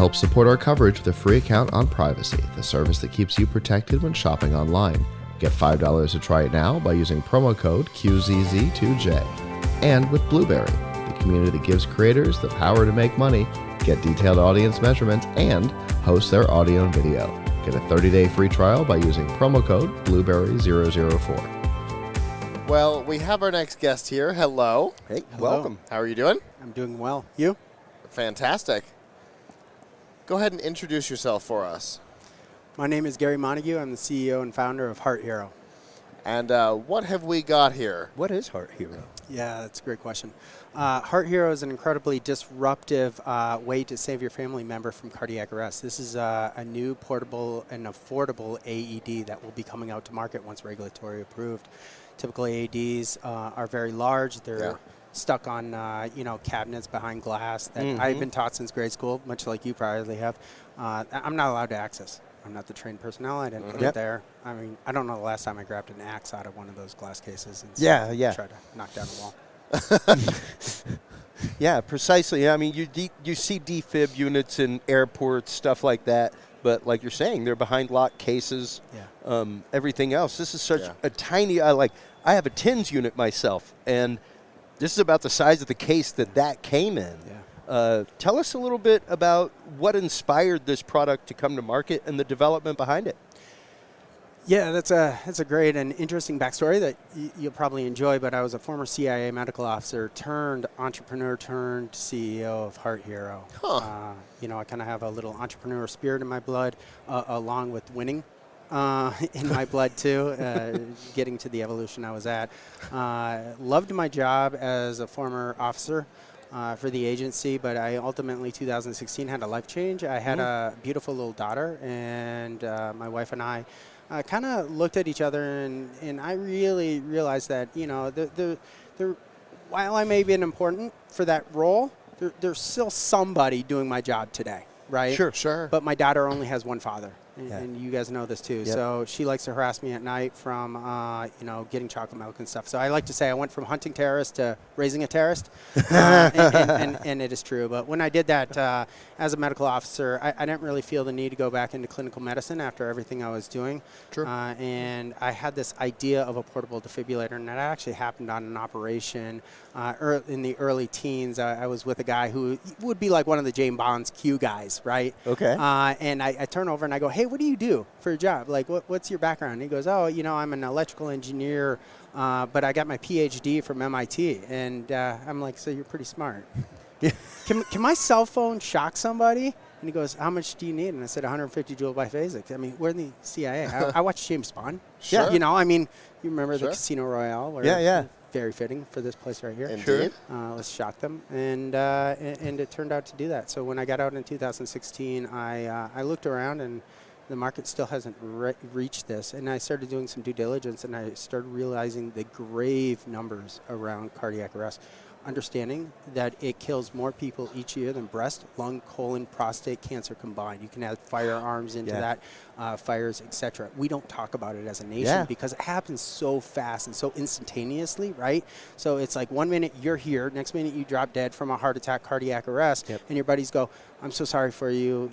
Help support our coverage with a free account on Privacy, the service that keeps you protected when shopping online. Get $5 to try it now by using promo code QZZ2J. And with Blueberry, the community that gives creators the power to make money, get detailed audience measurements, and host their audio and video. Get a 30-day free trial by using promo code Blueberry004. Well, we have our next guest here. Hello. Hey, Hello. welcome. How are you doing? I'm doing well. You? Fantastic. Go ahead and introduce yourself for us. My name is Gary Montague. I'm the CEO and founder of HeartHero. And what have we got here? What is HeartHero? Yeah, that's a great question. HeartHero is an incredibly disruptive way to save your family member from cardiac arrest. This is a new portable and affordable AED that will be coming out to market once regulatory approved. Typical AEDs are very large. They're stuck on cabinets behind glass that I've been taught since grade school, much like you probably have. I'm not allowed to access. I'm not the trained personnel. I didn't put it there. I mean, I don't know the last time I grabbed an axe out of one of those glass cases and tried to knock down the wall. Yeah, precisely. I mean, you see defib units in airports, stuff like that. But like you're saying, they're behind locked cases. Yeah. Everything else. This is such a tiny. I have a TINS unit myself, and this is about the size of the case that came in. Yeah. Tell us a little bit about what inspired this product to come to market and the development behind it. Yeah, that's a great and interesting backstory that you'll probably enjoy. But I was a former CIA medical officer turned entrepreneur turned CEO of HeartHero. Huh. I kind of have a little entrepreneur spirit in my blood, along with winning in my blood too. Getting to the evolution I was at. Loved my job as a former officer. For the agency, but I ultimately, 2016, had a life change. I had a beautiful little daughter, and my wife and I kind of looked at each other, and I really realized that, while I may be important for that role, there's still somebody doing my job today, right? Sure. But my daughter only has one father. Yeah. And you guys know this too. Yep. So she likes to harass me at night from, getting chocolate milk and stuff. So I like to say I went from hunting terrorists to raising a terrorist, and it is true. But when I did that as a medical officer, I didn't really feel the need to go back into clinical medicine after everything I was doing. True. And I had this idea of a portable defibrillator, and that actually happened on an operation in the early teens. I was with a guy who would be like one of the James Bond's Q guys, right? Okay. And I turn over and I go, hey, what do you do for a job? Like, what's your background? And he goes, I'm an electrical engineer, but I got my PhD from MIT. And I'm like, so you're pretty smart. Can my cell phone shock somebody? And he goes, how much do you need? And I said, 150 joule biphasic. I mean, we're in the CIA. I watched James Bond. Sure. You remember the Casino Royale? Where very fitting for this place right here. Indeed. Let's shock them, and it turned out to do that. So when I got out in 2016, I looked around, and the market still hasn't reached this. And I started doing some due diligence, and I started realizing the grave numbers around cardiac arrest, understanding that it kills more people each year than breast, lung, colon, prostate cancer combined. You can add firearms into that, fires, etc. We don't talk about it as a nation because it happens so fast and so instantaneously, right? So it's like 1 minute you're here, next minute you drop dead from a heart attack, cardiac arrest, and your buddies go, I'm so sorry for you,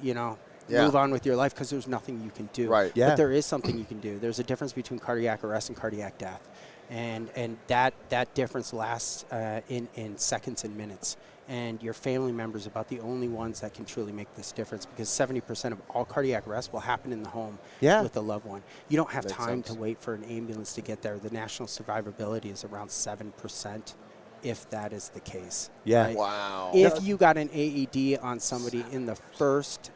move on with your life, because there's nothing you can do. Right. But there is something you can do. There's a difference between cardiac arrest and cardiac death. And that difference lasts in seconds and minutes. And your family members are about the only ones that can truly make this difference, because 70% of all cardiac arrest will happen in the home with a loved one. You don't have time to wait for an ambulance to get there. The national survivability is around 7%, if that is the case. Yeah. Right? Wow. If you got an AED on somebody in the first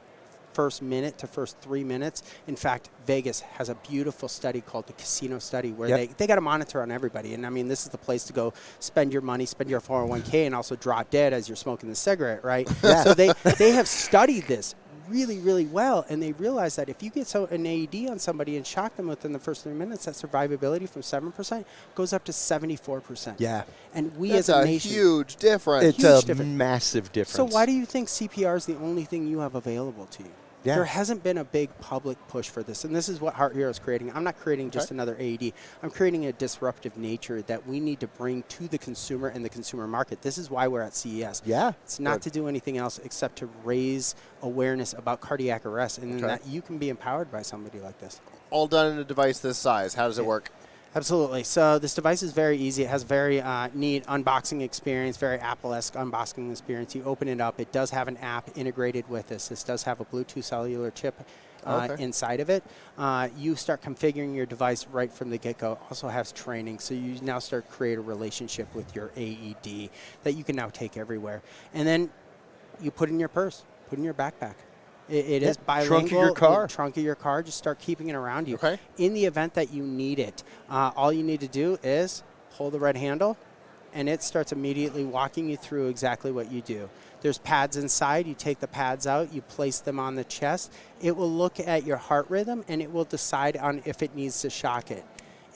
minute to first 3 minutes. In fact, Vegas has a beautiful study called the Casino Study, where they got a monitor on everybody. And I mean, this is the place to go spend your money, spend your 401k, and also drop dead as you're smoking the cigarette, right? So they have studied this really, really well, and they realize that if you get an AED on somebody and shock them within the first 3 minutes, that survivability from 7% goes up to 74%. Yeah. And we That's as a nation, huge difference. It's Huge a difference. massive difference. So why do you think CPR is the only thing you have available to you? Yeah. There hasn't been a big public push for this, and this is what HeartHero is creating. I'm not creating just another AED. I'm creating a disruptive nature that we need to bring to the consumer and the consumer market. This is why we're at CES. Yeah. It's not to do anything else except to raise awareness about cardiac arrest, and that you can be empowered by somebody like this. All done in a device this size. How does it work? Absolutely. So this device is very easy. It has very neat unboxing experience, very Apple-esque unboxing experience. You open it up. It does have an app integrated with this. This does have a Bluetooth cellular chip inside of it. You start configuring your device right from the get-go. Also has training, so you now start to create a relationship with your AED that you can now take everywhere. And then you put in your purse, put in your backpack. It is bilingual. Trunk of your car. Trunk of your car. Just start keeping it around you. Okay. In the event that you need it, all you need to do is hold the red handle, and it starts immediately walking you through exactly what you do. There's pads inside. You take the pads out. You place them on the chest. It will look at your heart rhythm, and it will decide on if it needs to shock it.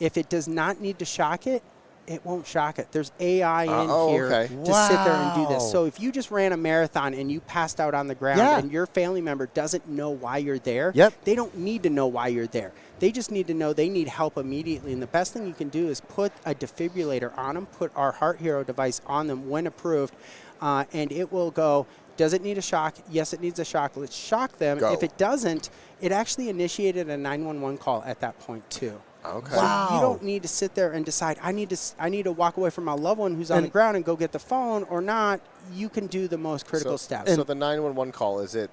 If it does not need to shock it, it won't shock it. There's AI in here to sit there and do this. So if you just ran a marathon and you passed out on the ground and your family member doesn't know why you're there, they don't need to know why you're there. They just need to know they need help immediately. And the best thing you can do is put a defibrillator on them, put our HeartHero device on them when approved, and it will go, does it need a shock? Yes, it needs a shock. Let's shock them. If it doesn't, it actually initiated a 911 call at that point too. Okay. So you don't need to sit there and decide, I need to walk away from my loved one who's on the ground and go get the phone or not. You can do the most critical steps. So the 911 call, is it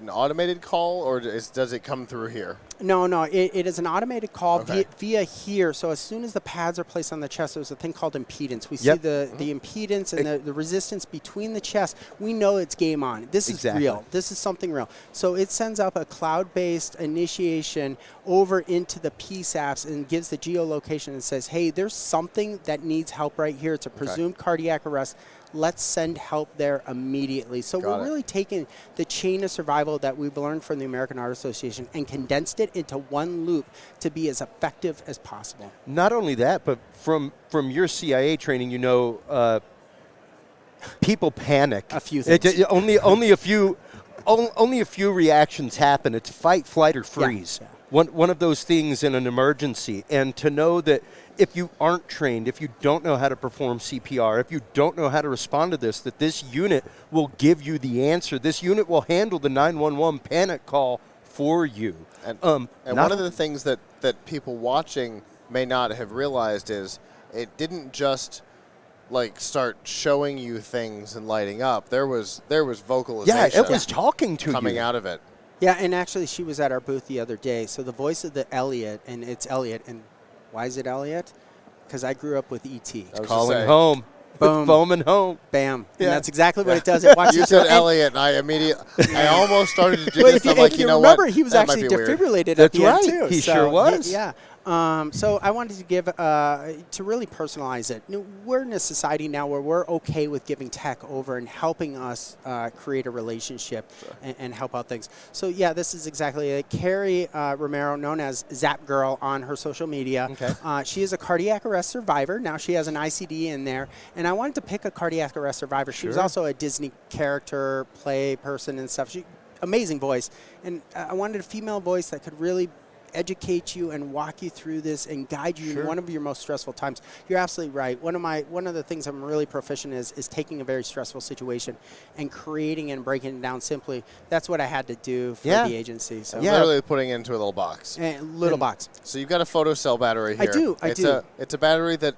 an automated call, or does it come through here? No. It is an automated call via here. So as soon as the pads are placed on the chest, there's a thing called impedance. We see the impedance and the resistance between the chest. We know it's game on. This is real. This is something real. So it sends up a cloud-based initiation over into the PSAPs and gives the geolocation and says, hey, there's something that needs help right here. It's a presumed cardiac arrest. Let's send help there immediately. So we're really taking the chain of survival that we've learned from the American Heart Association and condensed it into one loop to be as effective as possible. Not only that, but from your CIA training, you know, people panic. A few things. Only a few reactions happen. It's fight, flight, or freeze. Yeah. One of those things in an emergency. And to know that if you aren't trained, if you don't know how to perform CPR, if you don't know how to respond to this, that this unit will give you the answer. This unit will handle the 911 panic call for you. And one of the things that people watching may not have realized is it didn't just like start showing you things and lighting up. There was vocalization. Yeah, it was talking to you. Coming out of it. Yeah, and actually she was at our booth the other day. So the voice of the Elliot, and it's Elliot, and why is it Elliot? Because I grew up with E.T. Calling home. Boom. Foaming home. Bam. Yeah. And that's exactly what it does. It watches you said Elliot, and I almost started to do this. I'm like, you know remember, what? he was That actually might be weird. defibrillated That's at the right. end, too. He sure was. Yeah. So I wanted to give, to really personalize it. You know, we're in a society now where we're okay with giving tech over and helping us create a relationship and help out things. So yeah, this is exactly it. Carrie Romero, known as Zap Girl on her social media. Okay. She is a cardiac arrest survivor. Now she has an ICD in there. And I wanted to pick a cardiac arrest survivor. She was also a Disney character, play person and stuff. Amazing voice. And I wanted a female voice that could really educate you and walk you through this and guide you in one of your most stressful times. You're absolutely right. One of the things I'm really proficient is taking a very stressful situation and creating and breaking it down simply. That's what I had to do for the agency. So literally putting it into a little box. Box. So you've got a photocell battery here. I do. It's a battery that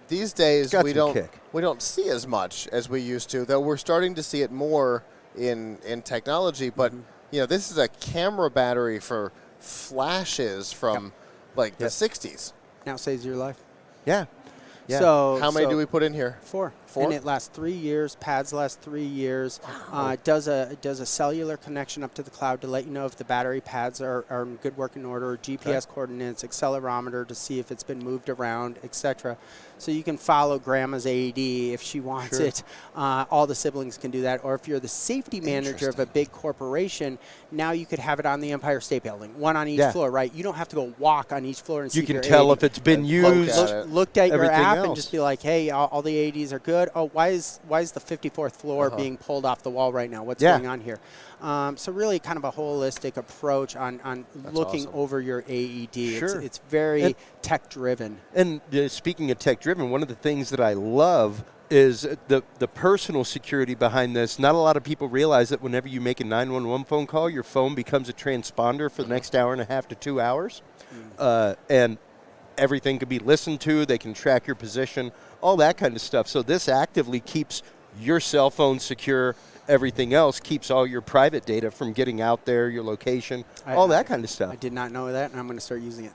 these days we don't see as much as we used to, though we're starting to see it more in technology. But you know, this is a camera battery for flashes from like the 60s. Now saves your life. Yeah. So how many do we put in here? 4. And it lasts 3 years. Pads last 3 years. Does a cellular connection up to the cloud to let you know if the battery pads are in good working order. GPS coordinates, accelerometer to see if it's been moved around, etc. So you can follow grandma's AED if she wants it. All the siblings can do that. Or if you're the safety manager of a big corporation, now you could have it on the Empire State Building, one on each floor, right? You don't have to go walk on each floor and see you can your tell AED. if it's been used. Looked at your app else. and just be like, hey, all the AEDs are good. neighborhood. Oh, why is the 54th floor being pulled off the wall right now? What's going on here? So really kind of a holistic approach on looking over your AED. Sure. It's very tech-driven. And speaking of tech-driven, one of the things that I love is the personal security behind this. Not a lot of people realize that whenever you make a 911 phone call, your phone becomes a transponder for the next hour and a half to 2 hours. And everything can be listened to. They can track your position, all that kind of stuff. So this actively keeps your cell phone secure. Everything else keeps all your private data from getting out there, your location, all that kind of stuff. I did not know that, and I'm going to start using it.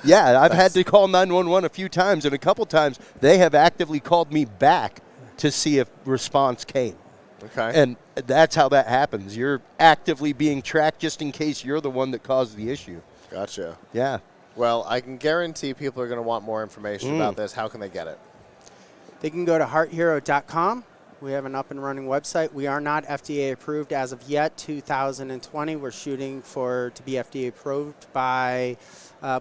Yeah, I've had to call 911 a few times, and a couple times they have actively called me back to see if response came. Okay. And that's how that happens. You're actively being tracked just in case you're the one that caused the issue. Gotcha. Yeah. Well, I can guarantee people are going to want more information about this. How can they get it? They can go to HeartHero.com. We have an up and running website. We are not FDA approved as of yet. 2020, we're shooting to be FDA approved by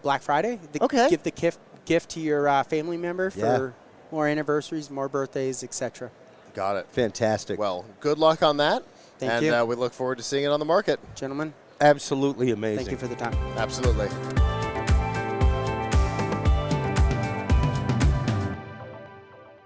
Black Friday. Give the gift to your family member for more anniversaries, more birthdays, etc. Got it. Fantastic. Well, good luck on that. Thank you. And we look forward to seeing it on the market. Gentlemen. Absolutely amazing. Thank you for the time. Absolutely.